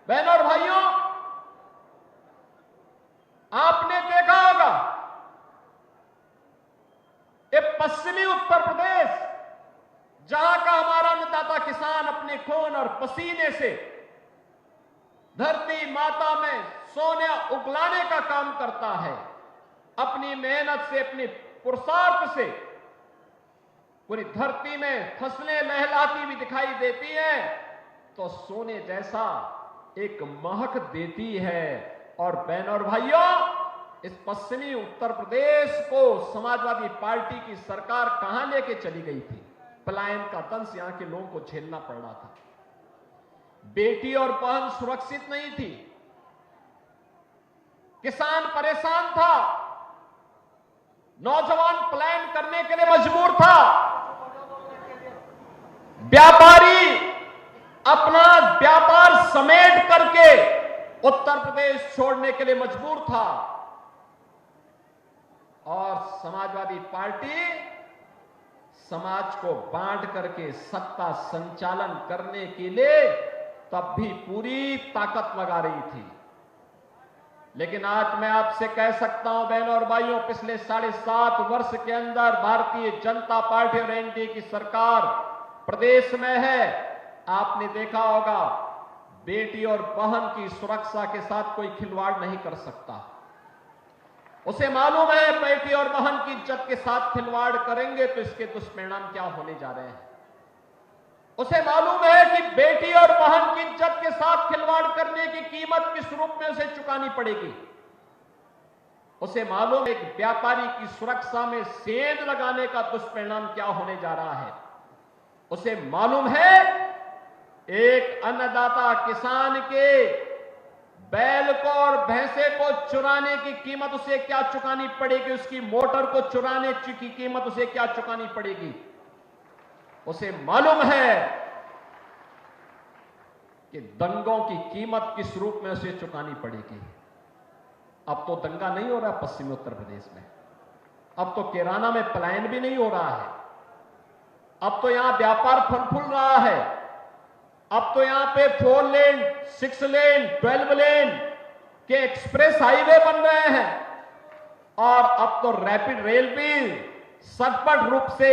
बहनों और भाइयों, आपने देखा होगा ये पश्चिमी उत्तर प्रदेश, जहां का हमारा अन्नदाता किसान अपने खून और पसीने से धरती माता में सोने उगलाने का काम करता है, अपनी मेहनत से, अपनी पुरुषार्थ से पूरी धरती में फसलें लहलाती भी दिखाई देती हैं तो सोने जैसा एक महक देती है। और बहनों और भाइयों, इस पश्चिमी उत्तर प्रदेश को समाजवादी पार्टी की सरकार कहां लेके चली गई थी? पलायन का दंश यहां के लोगों को झेलना पड़ रहा था। बेटी और बहन सुरक्षित नहीं थी, किसान परेशान था, नौजवान पलायन करने के लिए मजबूर था, व्यापारी अपना व्यापार समेट करके उत्तर प्रदेश छोड़ने के लिए मजबूर था। और समाजवादी पार्टी समाज को बांट करके सत्ता संचालन करने के लिए तब भी पूरी ताकत लगा रही थी। लेकिन आज मैं आपसे कह सकता हूं बहनों और भाइयों, पिछले 7.5 वर्ष के अंदर भारतीय जनता पार्टी और एनडीए की सरकार प्रदेश में है। आपने देखा होगा बेटी और बहन की सुरक्षा के साथ कोई खिलवाड़ नहीं कर सकता। उसे मालूम है बेटी और बहन की इज्जत के साथ खिलवाड़ करेंगे तो इसके दुष्परिणाम क्या होने जा रहे हैं। उसे मालूम है कि बेटी और बहन की इज्जत के साथ खिलवाड़ करने की कीमत किस रूप में उसे चुकानी पड़ेगी। उसे मालूम है कि व्यापारी की सुरक्षा में सेंध लगाने का दुष्परिणाम क्या होने जा रहा है। उसे मालूम है एक अन्नदाता किसान के बैल को और भैंसे को चुराने की कीमत उसे क्या चुकानी पड़ेगी, उसकी मोटर को चुराने की कीमत उसे क्या चुकानी पड़ेगी। उसे मालूम है कि दंगों की कीमत किस रूप में उसे चुकानी पड़ेगी। अब तो दंगा नहीं हो रहा पश्चिमी उत्तर प्रदेश में, अब तो किराना में पलायन भी नहीं हो रहा है, अब तो यहां व्यापार फल फूल रहा है, अब तो यहां पे 4 लेन, 6 लेन, 12 लेन के एक्सप्रेस हाईवे बन रहे हैं और अब तो रैपिड रेल भी सचपट रूप से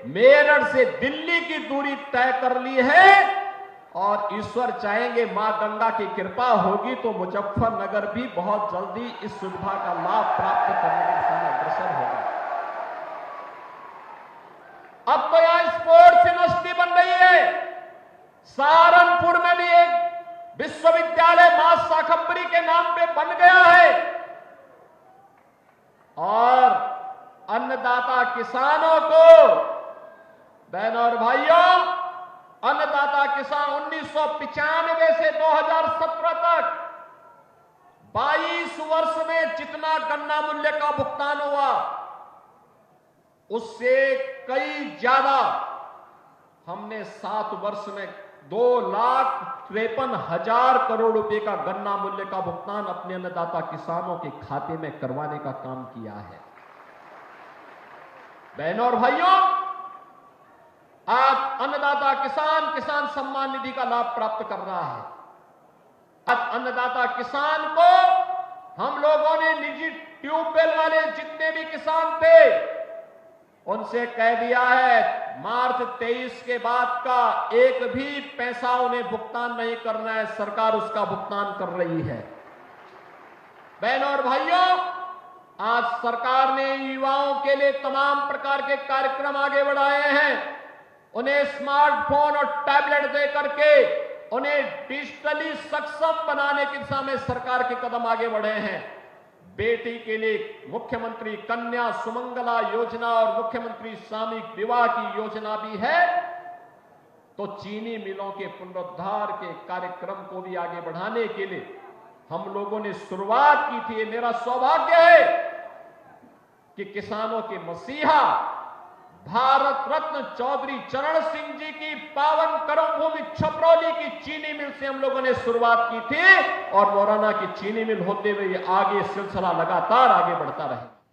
मेरठ से दिल्ली की दूरी तय कर ली है। और ईश्वर चाहेंगे, मां गंगा की कृपा होगी तो मुजफ्फरनगर भी बहुत जल्दी इस सुविधा का लाभ प्राप्त करने के दिशा में अग्रसर होगा। अब तो यहां स्पोर्ट्स यूनिवर्सिटी बन रही है, सहारनपुर में भी एक विश्वविद्यालय मां शाकंभरी के नाम पे बन गया है। और अन्नदाता किसानों को, बहनों और भाइयों, अन्नदाता किसान 1995 से 2017 तक 22 वर्ष में जितना गन्ना मूल्य का भुगतान हुआ उससे कई ज्यादा हमने 7 वर्ष में 2,53,000 करोड़ रुपए का गन्ना मूल्य का भुगतान अपने अन्नदाता किसानों के खाते में करवाने का काम किया है। बहनों और भाइयों, आज अन्नदाता किसान किसान सम्मान निधि का लाभ प्राप्त कर रहा है। आज अन्नदाता किसान को हम लोगों ने निजी ट्यूबवेल वाले जितने भी किसान थे उनसे कह दिया है मार्च 23 के बाद का एक भी पैसा उन्हें भुगतान नहीं करना है, सरकार उसका भुगतान कर रही है। बहनों और भाइयों, आज सरकार ने युवाओं के लिए तमाम प्रकार के कार्यक्रम आगे बढ़ाए हैं। उन्हें स्मार्टफोन और टैबलेट दे करके उन्हें डिजिटली सक्षम बनाने की दिशा में सरकार के कदम आगे बढ़े हैं। बेटी के लिए मुख्यमंत्री कन्या सुमंगला योजना और मुख्यमंत्री सामूहिक विवाह की योजना भी है। तो चीनी मिलों के पुनरुद्धार के कार्यक्रम को भी आगे बढ़ाने के लिए हम लोगों ने शुरुआत की थी। ये मेरा सौभाग्य है कि किसानों के मसीहा भारत रत्न चौधरी चरण सिंह जी की पावन कर्मभूमि छपरौली की चीनी मिल से हम लोगों ने शुरुआत की थी और मोराना की चीनी मिल होते हुए आगे सिलसिला लगातार आगे बढ़ता रहे।